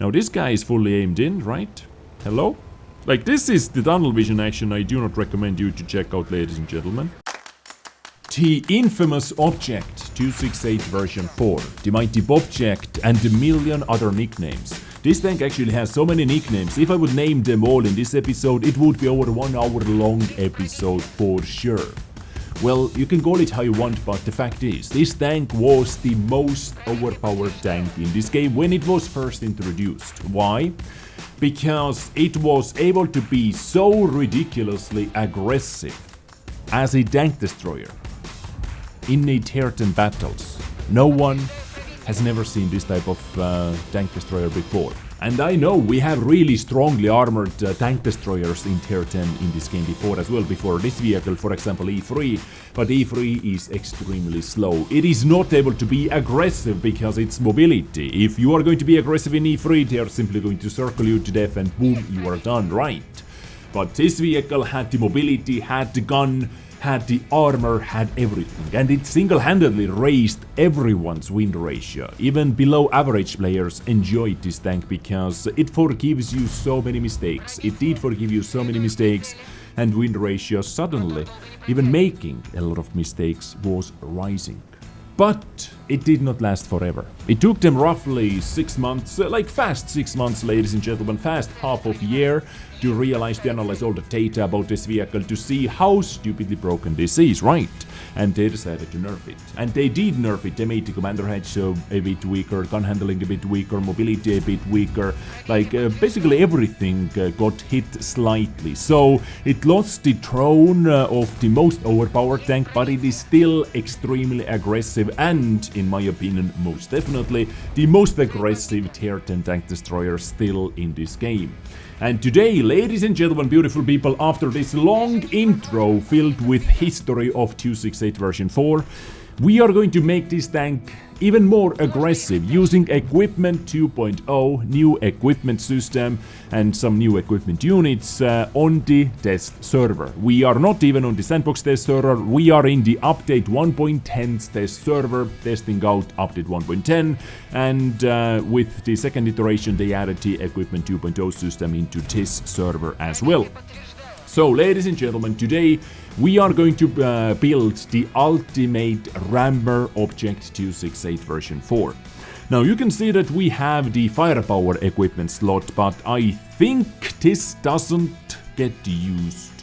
Now this guy is fully aimed in, right? Hello? Like, this is the tunnel vision action I do not recommend you to check out, ladies and gentlemen. The infamous Object 268 version 4, the mighty Bobject, and a million other nicknames. This tank actually has so many nicknames. If I would name them all in this episode, it would be over 1 hour long episode for sure. Well, you can call it how you want, but the fact is, this tank was the most overpowered tank in this game when it was first introduced. Why? Because it was able to be so ridiculously aggressive as a tank destroyer in the tier 10 battles. No one has never seen this type of tank destroyer before. And I know we have really strongly armored tank destroyers in tier 10 in this game before as well, before this vehicle, for example E3, but E3 is extremely slow. It is not able to be aggressive because it's mobility. If you are going to be aggressive in E3, they are simply going to circle you to death and boom, you are done, right? But this vehicle had the mobility, had the gun, had the armor, had everything, and it single-handedly raised everyone's win ratio. Even below average players enjoyed this tank because it forgives you so many mistakes. It did forgive you so many mistakes, and win ratio suddenly, even making a lot of mistakes, was rising. But it did not last forever. It took them roughly 6 months, like fast 6 months, ladies and gentlemen, fast half of a year, to realize, to analyze all the data about this vehicle, to see how stupidly broken this is, right? And they decided to nerf it. And they did nerf it. They made the commander head so a bit weaker, gun handling a bit weaker, mobility a bit weaker. Like, basically everything got hit slightly. So it lost the throne of the most overpowered tank, but it is still extremely aggressive and, in my opinion, most definitely the most aggressive tier 10 tank destroyer still in this game. And today, ladies and gentlemen, beautiful people, after this long intro filled with history of 268 version 4, we are going to make this tank even more aggressive using Equipment 2.0, new equipment system and some new equipment units on the test server. We are not even on the sandbox test server, we are in the update 1.10 test server, testing out update 1.10, and with the second iteration they added the Equipment 2.0 system into this server as well. So, ladies and gentlemen, today we are going to build the ultimate rammer Object 268 version 4. Now, you can see that we have the firepower equipment slot, but I think this doesn't get used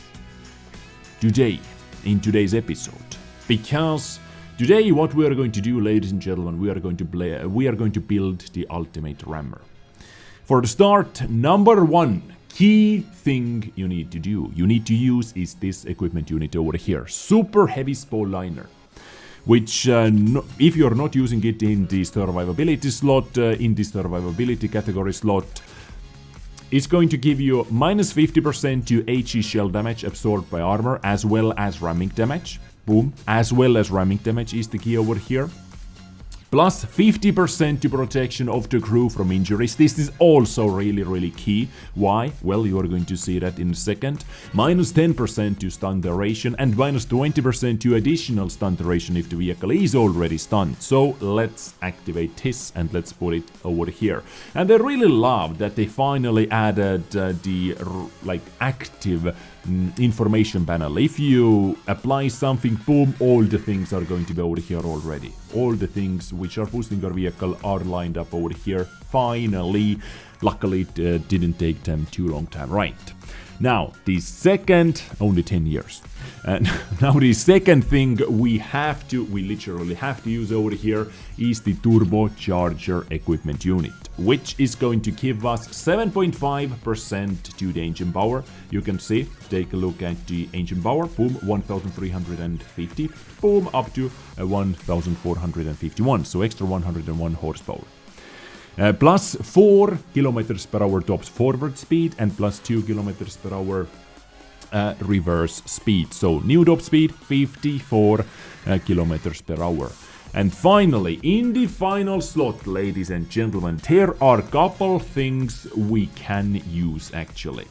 today, in today's episode. Because today what we are going to do, ladies and gentlemen, we are going to build the ultimate rammer. For the start, number one key thing you need to do, you need to use is this equipment unit over here, super heavy spall liner, which if you're not using it in the survivability slot, in the survivability category slot, it's going to give you minus 50% to HE shell damage absorbed by armor, as well as ramming damage. Boom, as well as ramming damage is the key over here. Plus 50% to protection of the crew from injuries. This is also really key. Why? Well, you are going to see that in a second. Minus 10% to stun duration and minus 20% to additional stun duration if the vehicle is already stunned. So let's activate this and let's put it over here. And I really love that they finally added the active information panel. If you apply something, boom, all the things are going to be over here already. All the things which are boosting your vehicle are lined up over here. Finally, luckily it didn't take them too long time, right? Now, the second, only 10 years. Now the second thing we literally have to use over here is the turbocharger equipment unit, which is going to give us 7.5% to the engine power. You can see, take a look at the engine power, boom, 1350, boom, up to 1451, so extra 101 horsepower. Plus 4 kilometers per hour tops forward speed and plus 2 kilometers per hour reverse speed. So new top speed 54 kilometers per hour. And finally, in the final slot, ladies and gentlemen, there are a couple things we can use actually.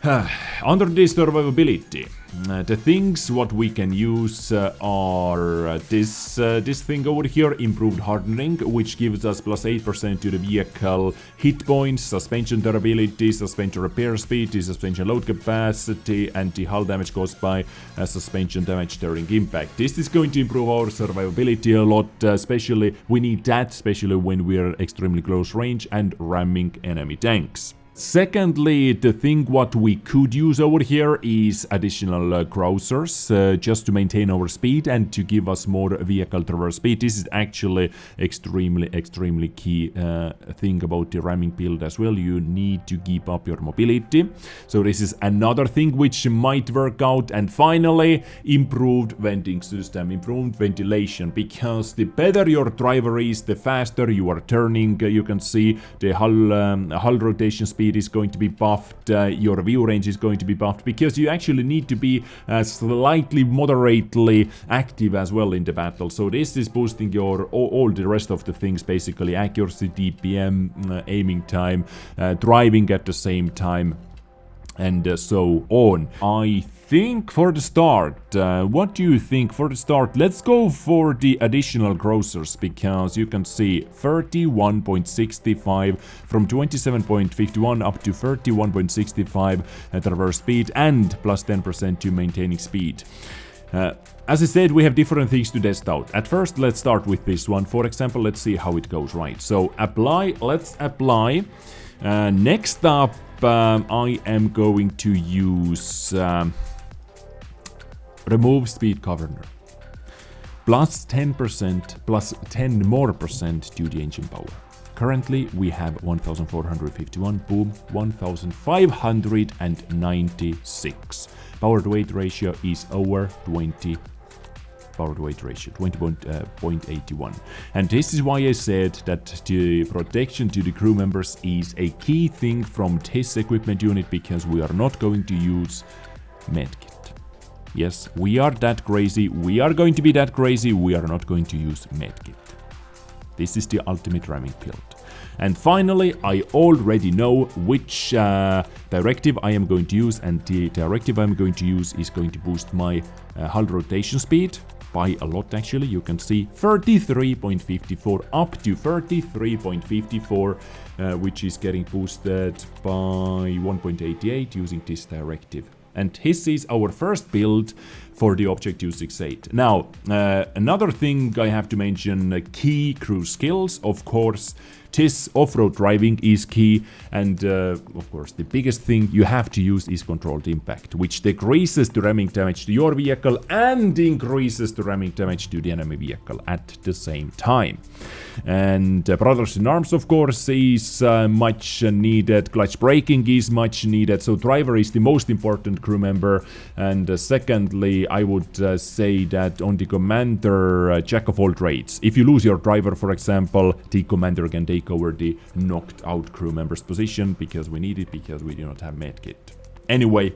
Under the survivability, the things what we can use are this thing over here, improved hardening, which gives us plus 8% to the vehicle hit points, suspension durability, suspension repair speed, the suspension load capacity, and the hull damage caused by suspension damage during impact. This is going to improve our survivability a lot, especially we need that, especially when we are extremely close range and ramming enemy tanks. Secondly, the thing what we could use over here is additional cruisers, just to maintain our speed and to give us more vehicle traverse speed. This is actually extremely key thing about the ramming build as well. You need to keep up your mobility. So this is another thing which might work out. And finally, improved venting system, improved ventilation, because the better your driver is, the faster you are turning. You can see the hull rotation speed is going to be buffed, your view range is going to be buffed, because you actually need to be slightly moderately active as well in the battle. So this is boosting your all the rest of the things, basically accuracy, DPM, aiming time, driving at the same time, and so on. I think for the start, what do you think for the start? Let's go for the additional cruisers, because you can see 31.65 from 27.51 up to 31.65 traverse speed, and plus 10% to maintaining speed. As I said, we have different things to test out. At first, let's start with this one. For example, let's see how it goes, right? So apply, let's apply. Next up, I am going to use remove speed governor. Plus 10%, plus 10 more percent to the engine power. Currently, we have 1,451, boom, 1,596. Power to weight ratio is over 20. Power to weight ratio 20.81, and this is why I said that the protection to the crew members is a key thing from this equipment unit, because we are not going to use medkit. Yes, we are that crazy, we are going to be that crazy, we are not going to use medkit. This is the ultimate ramming build. And finally, I already know which directive I am going to use, and the directive I'm going to use is going to boost my hull rotation speed by a lot. Actually, you can see 33.54 up to 33.54, which is getting boosted by 1.88 using this directive. And this is our first build for the Object 268. Now, another thing I have to mention, key crew skills. Of course, this off-road driving is key, and of course the biggest thing you have to use is controlled impact, which decreases the ramming damage to your vehicle and increases the ramming damage to the enemy vehicle at the same time. And Brothers in Arms, of course, is much needed. Clutch braking is much needed. So driver is the most important crew member. And secondly, I would say that on the commander, jack of all trades. If you lose your driver, for example, the commander can take over the knocked out crew member's position, because we need it, because we do not have medkit. Anyway,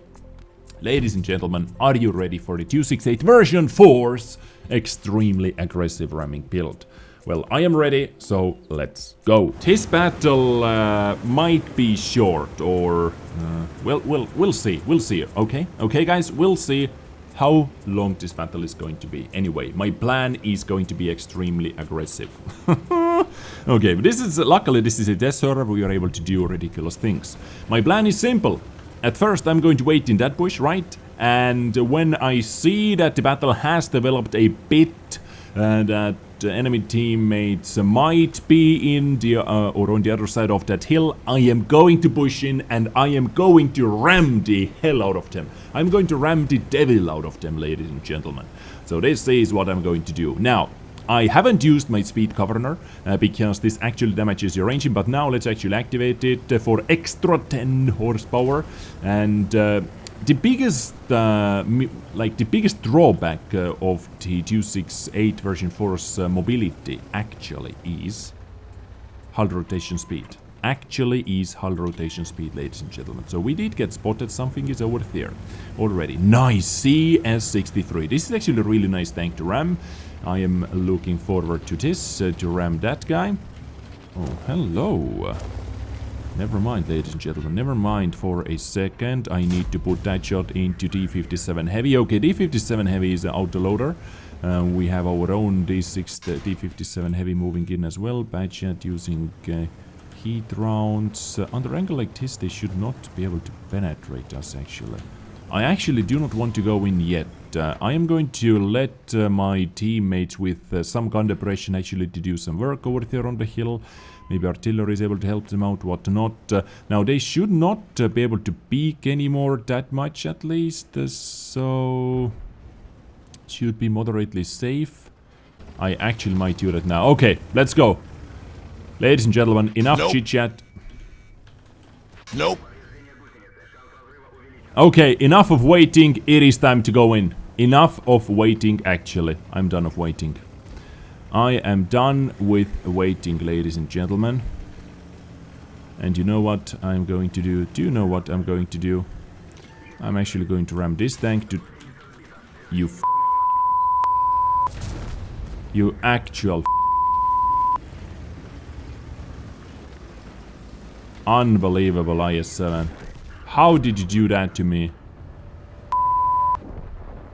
ladies and gentlemen, are you ready for the 268 version 4's extremely aggressive ramming build? Well, I am ready, so let's go. This battle might be short, or well, we'll see. We'll see. Okay, guys, we'll see how long this battle is going to be. Anyway, my plan is going to be extremely aggressive. Okay, but luckily this is a test server. We are able to do ridiculous things. My plan is simple. At first, I'm going to wait in that bush, right? And when I see that the battle has developed a bit, that enemy teammates might be in the or on the other side of that hill, I am going to push in, and I am going to ram the hell out of them. I'm going to ram the devil out of them, ladies and gentlemen. So this is what I'm going to do. Now, I haven't used my speed governor because this actually damages your engine, but now let's actually activate it for extra 10 horsepower. And the biggest drawback of the 268 version 4's mobility actually is hull rotation speed. Ladies and gentlemen. So we did get spotted. Something is over there already. Nice, CS63. This is actually a really nice tank to ram. I am looking forward to this, to ram that guy. Oh, hello. Never mind, ladies and gentlemen. Never mind for a second. I need to put that shot into D57 Heavy. Okay, D57 Heavy is an autoloader. We have our own D6, D57 Heavy moving in as well. Bad shot using heat rounds. Under angle like this, they should not be able to penetrate us, actually. I actually do not want to go in yet. I am going to let my teammates with some gun depression actually to do some work over there on the hill. Maybe artillery is able to help them out, whatnot. Now, they should not be able to peek anymore that much, at least. So, should be moderately safe. I actually might do that now. Okay, let's go. Ladies and gentlemen, enough chit-chat. Nope. Okay, enough of waiting. It is time to go in. Enough of waiting, actually. I'm done of waiting. I am done with waiting, ladies and gentlemen. And you know what I'm going to do? Do you know what I'm going to do? I'm actually going to ram this tank to... You You actual Unbelievable, IS-7. How did you do that to me?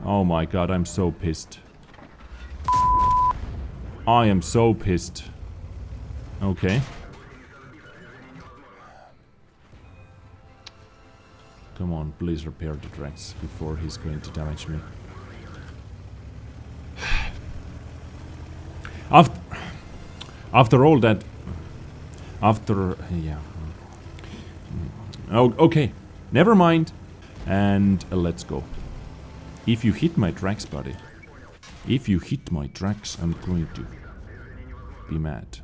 Oh my god, I'm so pissed. I am so pissed. Okay. Come on, please repair the tracks before he's going to damage me. After all that... yeah. Oh, okay. Never mind. And let's go. If you hit my tracks, buddy. If you hit my tracks, I'm going to be mad.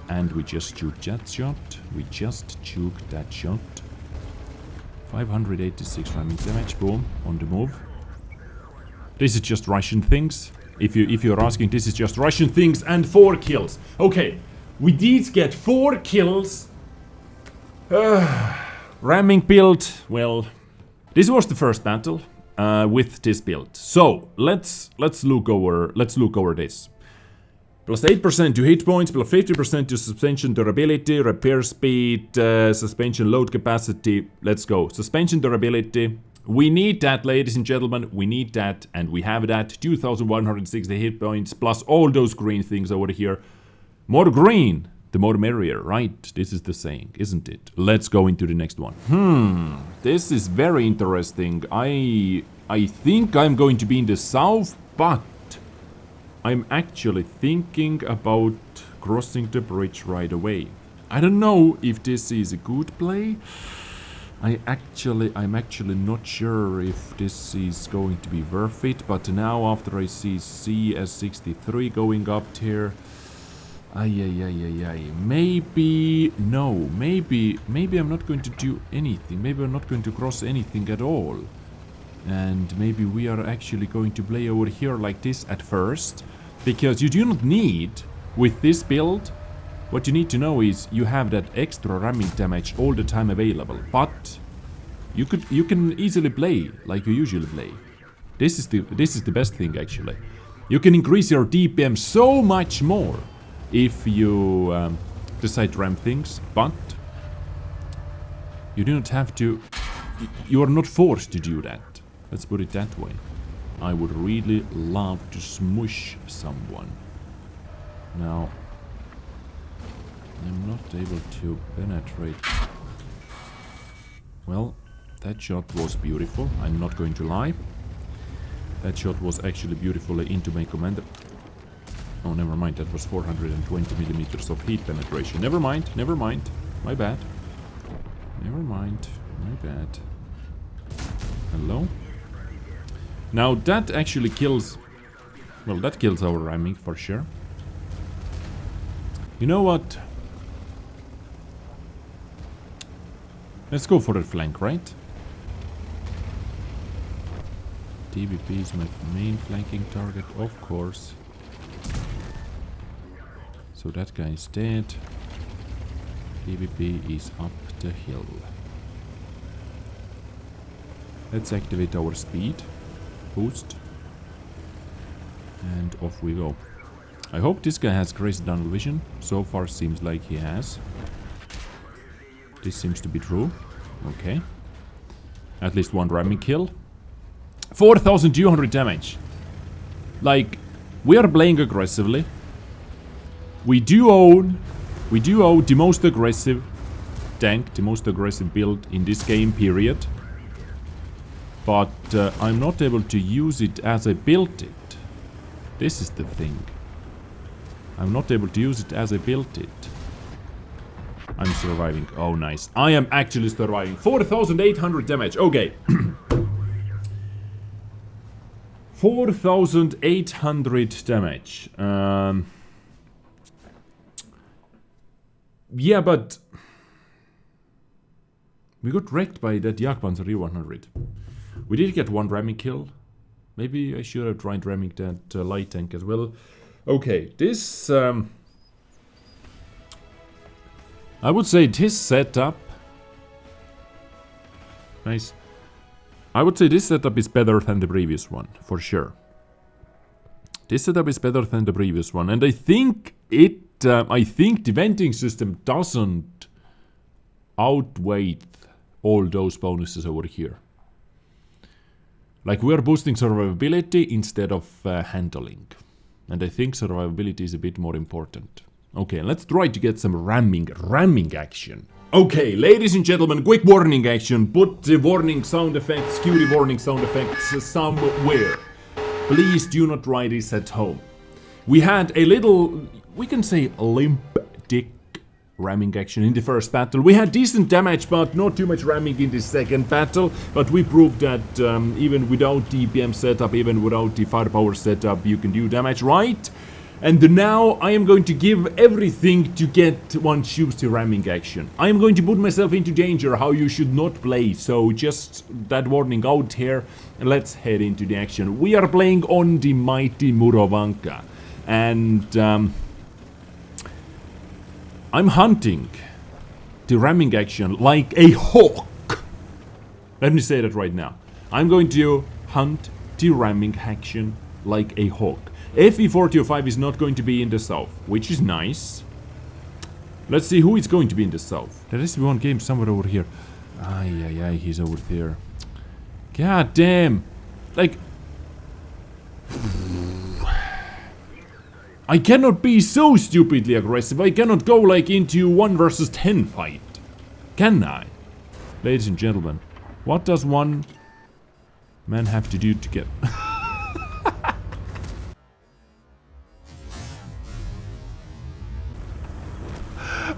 And we just juked that shot. We just juked that shot. 586 ramming damage. Boom. On the move. This is just Russian things. If you're asking, this is just Russian things and 4 kills. Okay. We did get 4 kills. Ramming build. Well, this was the first battle with this build. So let's look over this. Plus 8% to hit points, plus 50% to suspension durability, repair speed, suspension load capacity. Let's go. Suspension durability. We need that, ladies and gentlemen. We need that, and we have that. 2,160 hit points, plus all those green things over here. More green, the more merrier, right? This is the saying, isn't it? Let's go into the next one. This is very interesting. I think I'm going to be in the south, but I'm actually thinking about crossing the bridge right away. I don't know if this is a good play. I'm actually not sure if this is going to be worth it, but now after I see CS63 going up here, maybe I'm not going to do anything. Maybe I'm not going to cross anything at all. And maybe we are actually going to play over here like this at first. Because you do not need, with this build, what you need to know is you have that extra ramming damage all the time available. But you can easily play like you usually play. This is the best thing actually. You can increase your DPM so much more if you decide to ram things, but you do not have to. You are not forced to do that. Let's put it that way. I would really love to smush someone. Now, I'm not able to penetrate. Well, that shot was beautiful. I'm not going to lie. That shot was actually beautifully into my commander. Oh, never mind. That was 420 millimeters of heat penetration. Never mind. Never mind. My bad. Never mind. My bad. Hello? Now that actually kills... Well, that kills our ramming for sure. You know what? Let's go for the flank, right? TVP is my main flanking target, of course. So that guy is dead. TVP is up the hill. Let's activate our speed boost. And off we go. I hope this guy has crazy tunnel vision. So far seems like he has. This seems to be true. Okay. At least one ramming kill. 4,200 damage. Like, we are playing aggressively. We do own the most aggressive tank, the most aggressive build in this game, period. But I'm not able to use it as I built it. This is the thing. I'm not able to use it as I built it. I'm surviving. Oh, nice. I am actually surviving. 4,800 damage. Okay. 4,800 damage. Yeah, but we got wrecked by that Jagdpanzer E100. We did get one ramming kill. Maybe I should have tried ramming that light tank as well. Okay, this... I would say this setup... Nice. I would say this setup is better than the previous one, for sure. This setup is better than the previous one, and I think it... I think the venting system doesn't outweigh all those bonuses over here. Like, we are boosting survivability instead of handling. And I think survivability is a bit more important. Okay, let's try to get some ramming action. Okay, ladies and gentlemen, quick warning action. Put the warning sound effects, cue the warning sound effects somewhere. Please do not try this at home. We had a little, we can say, limp dick ramming action in the first battle. We had decent damage, but not too much ramming in the second battle. But we proved that even without the EPM setup, even without the firepower setup, you can do damage, right? And now I am going to give everything to get one choose the ramming action. I am going to put myself into danger, how you should not play. So just that warning out here, and let's head into the action. We are playing on the mighty Murovanka. And I'm hunting the ramming action like a hawk. Let me say that right now. I'm going to hunt the ramming action like a hawk. FE405 is not going to be in the south, which is nice. Let's see who is going to be in the south. There is one game somewhere over here. Ay, he's over there. God damn. Like... I cannot be so stupidly aggressive. I cannot go like into 1 versus 10 fight. Can I? Ladies and gentlemen, what does one man have to do to get...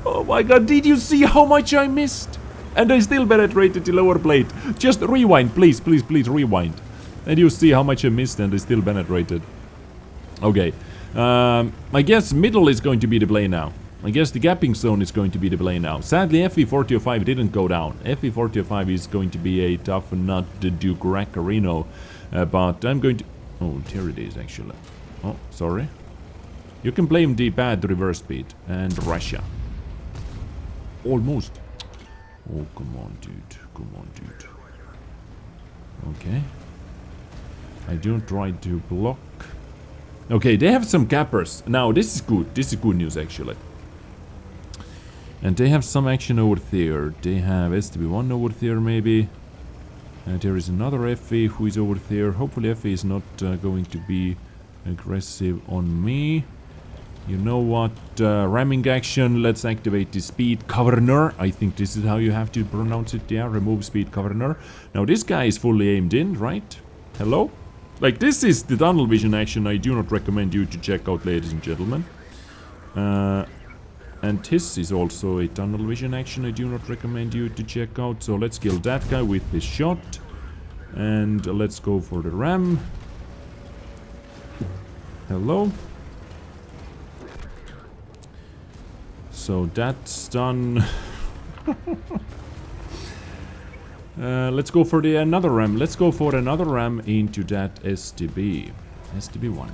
Oh my god, did you see how much I missed? And I still penetrated the lower plate. Just rewind, please, rewind. And you see how much I missed and I still penetrated. Okay. I guess middle is going to be the play now. I guess the gapping zone is going to be the play now. Sadly, FE405 didn't go down. FE405 is going to be a tough nut to do crack Reno. But I'm going to... Oh, there it is, actually. Oh, sorry. You can blame the bad reverse speed and Russia. Almost. Oh, come on, dude. Come on, dude. Okay. I don't try to block. Okay, they have some cappers. Now, this is good. This is good news, actually. And they have some action over there. They have STB1 over there, maybe. And there is another FE who is over there. Hopefully FE is not going to be aggressive on me. You know what? Ramming action. Let's activate the speed governor. I think this is how you have to pronounce it. Yeah, remove speed governor. Now, this guy is fully aimed in, right? Hello? Like, this is the tunnel vision action I do not recommend you to check out, ladies and gentlemen. And this is also a tunnel vision action I do not recommend you to check out. So let's kill that guy with this shot. And let's go for the ram. Hello. So that's done. Let's go for another ram. Let's go for another ram into that STB. STB1.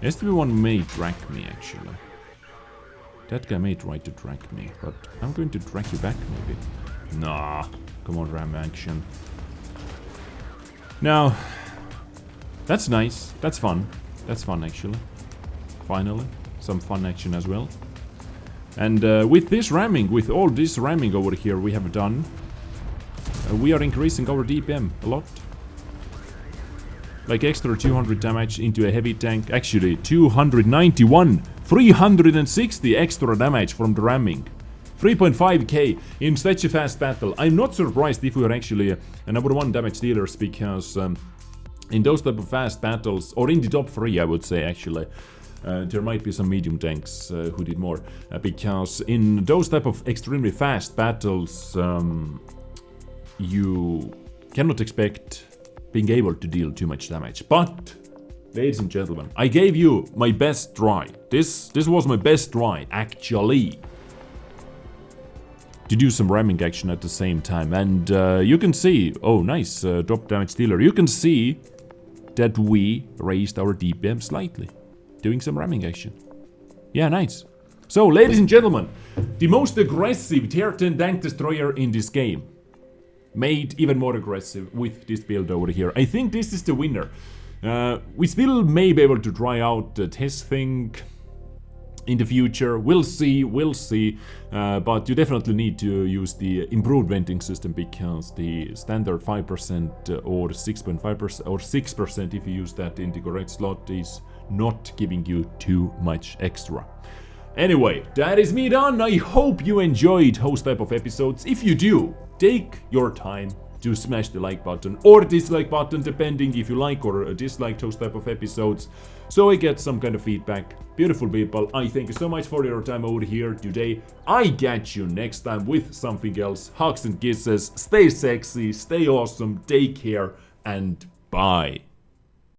STB1 may track me, actually. That guy may try to track me, but I'm going to track you back, maybe. Nah. Come on, ram action. Now, that's nice. That's fun. That's fun, actually. Finally, some fun action as well. And with this ramming, with all this ramming over here we have done, we are increasing our DPM a lot. Like extra 200 damage into a heavy tank. Actually, 291, 360 extra damage from the ramming. 3.5k in such a fast battle. I'm not surprised if we are actually a number 1 damage dealers, because in those type of fast battles, or in the top 3 I would say actually, there might be some medium tanks who did more, because in those type of extremely fast battles you cannot expect being able to deal too much damage. But, ladies and gentlemen, I gave you my best try. This was my best try, actually, to do some ramming action at the same time. And you can see, oh nice, drop damage dealer. You can see that we raised our DPM slightly, doing some ramming action. Yeah, nice. So, ladies and gentlemen, the most aggressive tier 10 tank destroyer in this game, made even more aggressive with this build over here. I think this is the winner. We still may be able to try out the testing in the future. We'll see, but you definitely need to use the improved venting system, because the standard 5% or 6.5% or 6% if you use that in the correct slot is not giving you too much extra. Anyway, that is me done. I hope you enjoyed those type of episodes. If you do, take your time to smash the like button or dislike button, depending if you like or dislike those type of episodes, so I get some kind of feedback. Beautiful people, I thank you so much for your time over here today. I catch you next time with something else. Hugs and kisses, stay sexy, stay awesome, take care, and bye.